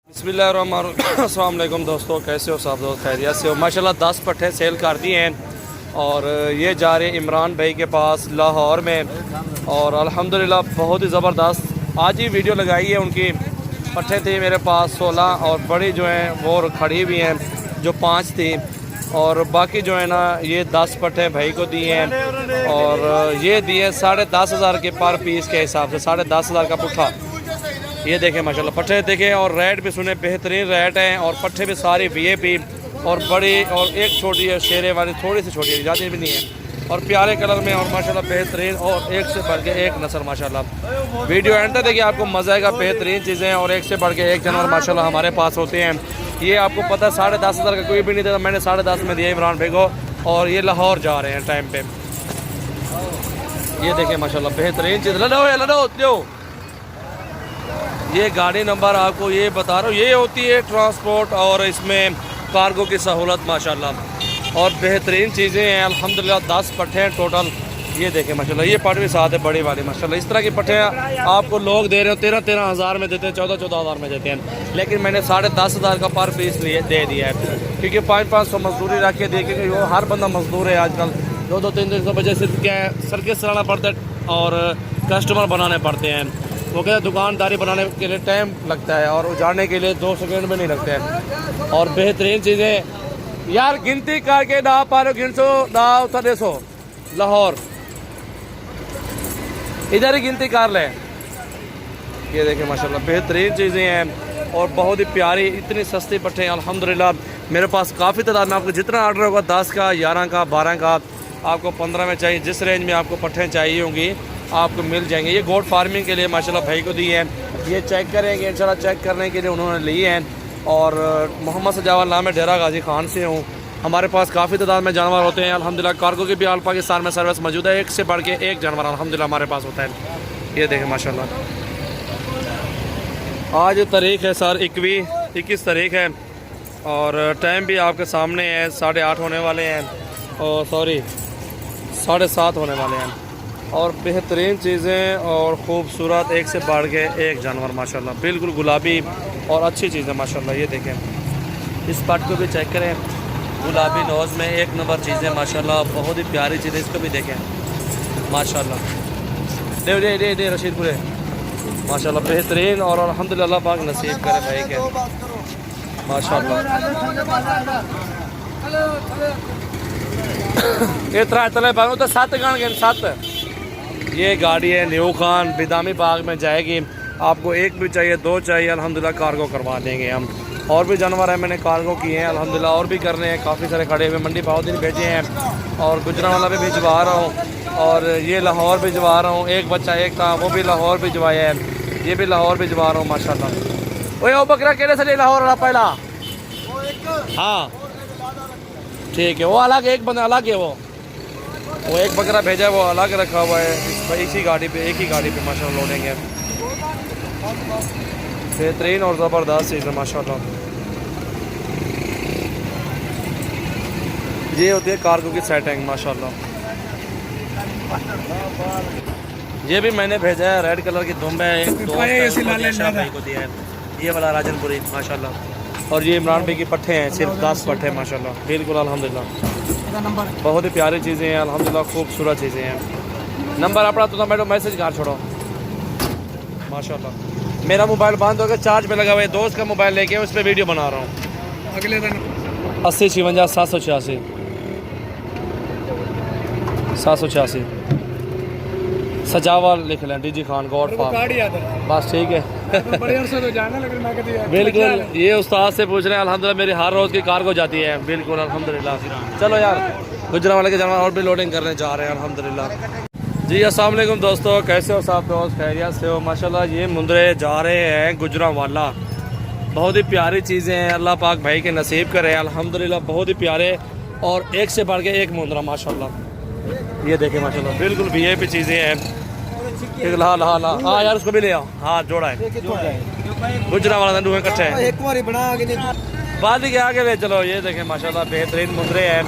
अस्सलाम वालेकुम दोस्तों, कैसे हो सब दोस्त? खैरियत से हो? माशाल्लाह 10 पट्ठे सेल कर दिए हैं और ये जा रहे हैं इमरान भाई के पास लाहौर में। और अल्हम्दुलिल्लाह बहुत ही ज़बरदस्त आज ही वीडियो लगाई है उनकी। पट्ठे थे मेरे पास 16 और बड़ी जो हैं वो खड़ी हुई हैं जो 5 थी, और बाकी जो है ना ये 10 पट्ठे भाई को दिए हैं और ये दिए 10,500 के पर पीस के हिसाब से, 10,500 का पुट्ठा। ये देखें माशाल्लाह पट्ठे देखें, और रेट भी सुने बेहतरीन रेट हैं, और पट्ठे भी सारी वीआईपी और बड़ी, और एक छोटी है शेरे वाली, थोड़ी सी छोटी है, ज़्यादा भी नहीं है, और प्यारे कलर में और माशाल्लाह बेहतरीन, और एक से बढ़ के एक नस्ल माशाल्लाह। वीडियो एंड तक देखिए, आपको मज़ा आएगा। बेहतरीन चीज़ें और एक से बढ़ के एक जानवर माशाल्लाह हमारे पास होते हैं। ये आपको पता है 10,500 का कोई भी नहीं था, मैंने 10,500 में दिया इमरान भाई को, और ये लाहौर जा रहे हैं टाइम पे। ये देखें माशाल्लाह बेहतरीन चीज़। लो ये गाड़ी नंबर आपको ये बता रहा हूँ, ये होती है ट्रांसपोर्ट और इसमें कार्गो की सहूलत माशाल्लाह, और बेहतरीन चीज़ें हैं अल्हम्दुलिल्लाह। 10 पट्ठे हैं टोटल। ये देखें माशाल्लाह, ये पट भी साथ है बड़ी वाली माशाल्लाह। इस तरह की पट्ठे आपको लोग दे रहे हो 13,000 हज़ार में देते हैं, 14,000 हज़ार में देते हैं, लेकिन मैंने 10,500 का पर पीस दे दिया है, क्योंकि 500 मजदूरी रख के दे, क्योंकि वो हर बंदा मजदूर है आजकल। 2-3 बजे सिर्फ क्या है सर्किट चलाना पड़ता है और कस्टमर बनाने पड़ते हैं। वो कहते हैं दुकानदारी बनाने के लिए टाइम लगता है और उजाड़ने के लिए 2 सेकंड में नहीं लगते हैं। और बेहतरीन चीज़ें यार गिनती करके ना पारो गिनसो ना उतर देसो लाहौर, इधर ही गिनती कर लें। ये देखें माशाल्लाह बेहतरीन चीज़ें हैं और बहुत ही प्यारी, इतनी सस्ती पट्ठे हैं अल्हम्दुलिल्लाह। मेरे पास काफ़ी तादाद में, आपको जितना ऑर्डर होगा 10 का, 11 का, 12 का, आपको 15 में चाहिए, जिस रेंज में आपको पट्ठे चाहिए होंगी आपको मिल जाएंगे। ये गोट फार्मिंग के लिए माशाल्लाह भाई को दिए हैं, ये चेक करेंगे इंशाल्लाह। चेक करने के लिए उन्होंने लिए हैं। और मोहम्मद सजावल नाम है, डेरा गाजी खान से हूँ। हमारे पास काफ़ी तादाद में जानवर होते हैं अल्हम्दुलिल्लाह। कार्गो की भी आल पाकिस्तान में सर्विस मौजूद है, एक से बढ़ के एक जानवर अल्हम्दुलिल्लाह हमारे पास होता है। ये देखें माशाल्लाह, आज तारीख़ है सर 21 तारीख़ है, और टाइम भी आपके सामने है, 8:30 होने वाले हैं, और सॉरी 7:30 होने वाले हैं। और बेहतरीन चीज़ें और ख़ूबसूरत, एक से बढ़ के एक जानवर माशाल्लाह, बिल्कुल गुलाबी और अच्छी चीज़ है माशाल्लाह। ये देखें, इस पट को भी चेक करें, गुलाबी नोज़ में एक नंबर चीज़ें माशाल्लाह, बहुत ही प्यारी चीज़ें। इसको भी देखें माशाल्लाह, दे रशीदपुरे माशाल्लाह बेहतरीन, और अल्हम्दुलिल्लाह पाक नसीब करे भाई के माशाल्लाह। ये तरह चले भाई तो 7 गण गए 7। ये गाड़ी है न्यू खान बिदामी बाग में जाएगी। आपको एक भी चाहिए, 2 चाहिए, अल्हम्दुलिल्लाह कार्गो करवा देंगे हम। और भी जानवर है मैंने कार्गो किए हैं अल्हम्दुलिल्लाह, और भी करने हैं, काफ़ी सारे खड़े हुए। मंडी बहुद्दीन भेजे हैं, और गुजरांवाला भी भिजवा रहा हूँ, और ये लाहौर भिजवा रहा हूँ। एक बच्चा एक था वो भी लाहौर भिजवाया है, ये भी लाहौर भिजवा रहा हूँ माशाल्लाह। वो बकरा केड़े से लाहौर वाला पहला? हाँ ठीक है, वो अलग, एक बंदा अलग है, वो एक बकरा भेजा है वो अलग रखा हुआ है इसी गाड़ी पे, एक ही गाड़ी पे माशाल्लाह लोडेंगे। बेहतरीन और ज़बरदस्त चीज़ है माशाल्लाह। ये होती है कार्गो की सेटिंग माशाल्लाह। ये भी मैंने भेजा है, रेड कलर की दुम्ब है, एक भाई को दिया है, ये वाला राजनपुरी माशाल्लाह। और ये इमरान भाई की पट्ठे हैं, सिर्फ 10 पट्ठे माशाल्लाह, बिल्कुल अल्हम्दुलिल्लाह बहुत ही प्यारी चीज़ें हैं अल्हम्दुलिल्लाह, खूबसूरत चीज़ें हैं। नंबर अपना तो मैडम मैसेज कर छोड़ो माशाल्लाह। मेरा मोबाइल बंद हो गया, चार्ज पे लगा हुआ है, दोस्त का मोबाइल लेके उस पर वीडियो बना रहा हूँ। अगले दिन 80 56 786 786 सजावल लिख लें, डीजी खान गॉड फार्म, बस ठीक है। बिल्कुल, ये उस्ताद से पूछ रहे हैं अल्हम्दुलिल्लाह, मेरी हर रोज़ की कार्गो जाती है, बिल्कुल अल्हम्दुलिल्लाह। चलो यार, गुजरांवाला के जानवर और भी लोडिंग करने जा रहे हैं अल्हम्दुलिल्लाह। जी अस्सलाम वालेकुम दोस्तों, कैसे हो सब दोस्त? खैरियत से हो? माशाल्लाह ये मुंदरे जा रहे हैं गुजरांवाला। बहुत ही प्यारी चीज़ें हैं, अल्लाह पाक भाई के नसीब करे अल्हम्दुलिल्लाह, बहुत ही प्यारे, और एक से बढ़ के एक मुंदरा माशाल्लाह। ये देखें माशाल्लाह, बिल्कुल वीआईपी चीज़ें हैं। हाँ यार उसको भी ले आओ, हाँ जोड़ा है गुजरांवाला दूहे इकट्ठे हैं, एक बार बना के बाद के आगे ले चलो। ये देखें माशाल्लाह बेहतरीन मुंदरे हैं,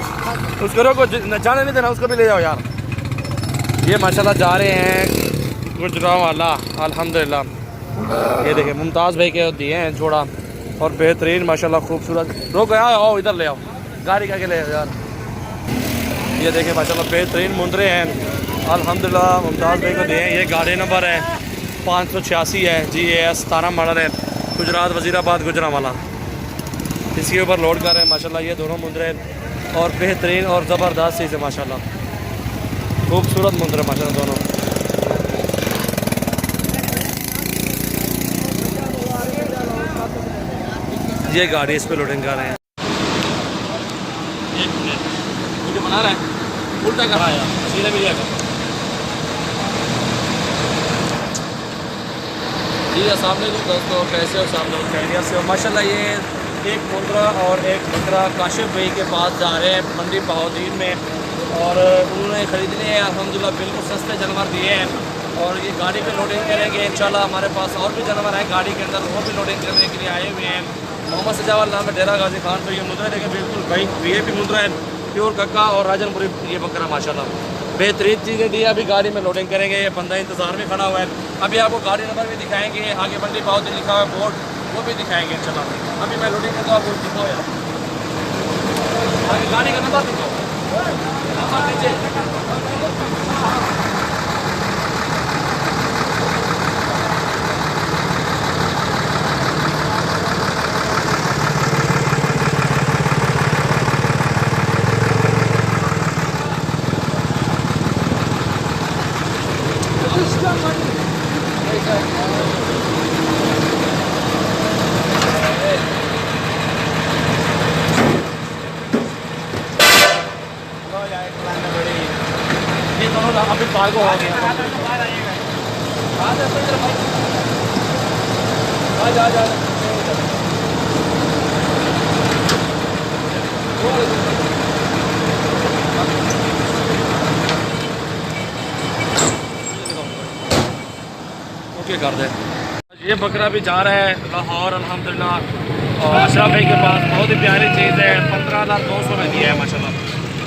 उसको रोको, जाने नहीं देना, उसको भी ले जाओ यार। ये माशाल्लाह जा रहे हैं गुजरांवाला अल्हम्दुलिल्लाह। ये देखें मुमताज़ भाई के दिए हैं जोड़ा, और बेहतरीन माशाल्लाह खूबसूरत। रोक गया आओ इधर ले आओ, गाड़ी का के ले आओ यार। ये देखें माशाल्लाह बेहतरीन मुंदरे हैं अल्हम्दुलिल्लाह। मुमताज़ भाई को दिए। ये गाड़ी नंबर है 586 है GAS 17 मॉडल है, गुजरात वज़ीराबाद गुजरांवाला। इसके ऊपर लोड कर रहे हैं माशाल्लाह। ये दोनों मुंदरे और बेहतरीन और ज़बरदस्त चीज़ है माशाल्लाह, खूबसूरत मुंदरे माशाल्लाह दोनों। ये गाड़ी इस पे लोडिंग कर रहे हैं। एक मिनट मुझे बना रहा है उल्टा कर रहा है, सीधे भी जाएगा। जी अस्सलाम वालेकुम दोस्तों, कैसे हो सब लोग? खैरियत से हो माशाल्लाह। ये एक मुंदरा और एक बकरा काशिफ भाई के पास जा रहे हैं मंडी बहाउद्दीन में, और उन्होंने ख़रीदने हैं अल्हम्दुलिल्लाह, बिल्कुल सस्ते जानवर दिए हैं और ये गाड़ी पे लोडिंग करेंगे इंशाल्लाह। हमारे पास और भी जानवर हैं गाड़ी के अंदर, वो भी लोडिंग करने के लिए आए हुए हैं। मोहम्मद सजावल नाम है, डेरा गाजी खान। तो ये मुंदरा देखें बिल्कुल भाई VIP मुंदरा है, प्योर कक्का और राजनपुरी ये बकरा माशाल्लाह बेहतरीन चीज़ें दी। अभी गाड़ी में लोडिंग करेंगे। ये बंदा इंतज़ार में खड़ा हुआ है। अभी आपको गाड़ी नंबर भी दिखाएंगे, आगे मंडी बहाउद्दीन लिखा हुआ है बोर्ड, वो भी दिखाएंगे इंशाल्लाह। अभी मैं लोडिंग करता हूँ, आपको दिखाओ यार, आगे गाड़ी का नंबर दिखाओ, नंबर नीचे। ये दोनों अभी कार्गो हो गया। ओके कर दे। ये बकरा भी जा रहा है लाहौर अल्हम्दुलिल्लाह, और अशरफ भाई के पास बहुत ही प्यारी चीज़ है, 15,200 में दिया है माशाल्लाह।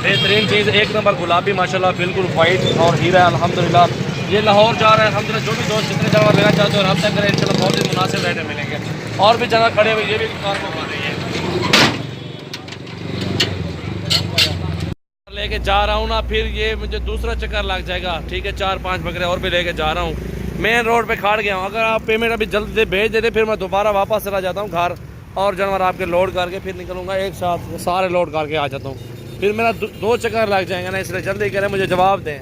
बेहतरीन चीज़, एक नंबर गुलाबी माशाल्लाह, बिल्कुल वाइट और हीरा अल्हम्दुलिल्लाह। ये लाहौर जा रहा है अल्हम्दुलिल्लाह। जो भी दोस्त जितने जानवर लेना चाहते हो रब्ता करें इंशाल्लाह, बहुत ही मुनासिब रेट में मिलेंगे। और भी जगह खड़े हुए, ये भी कार को खा रही है। लेके जा रहा हूँ ना, फिर ये मुझे दूसरा चक्कर लग जाएगा। ठीक है, 4-5 बकरे और भी लेके जा रहा हूँ। मेन रोड पे खड़ गया हूँ। अगर आप पेमेंट अभी जल्द से भेज देते, फिर मैं दोबारा वापस चला जाता हूँ घर, और जानवर आपके लोड करके फिर निकलूँगा। एक साथ सारे लोड करके आ जाता हूँ, फिर मेरा 2 चक्कर लग जाएंगे ना, इसलिए जल्दी करें, मुझे जवाब दें।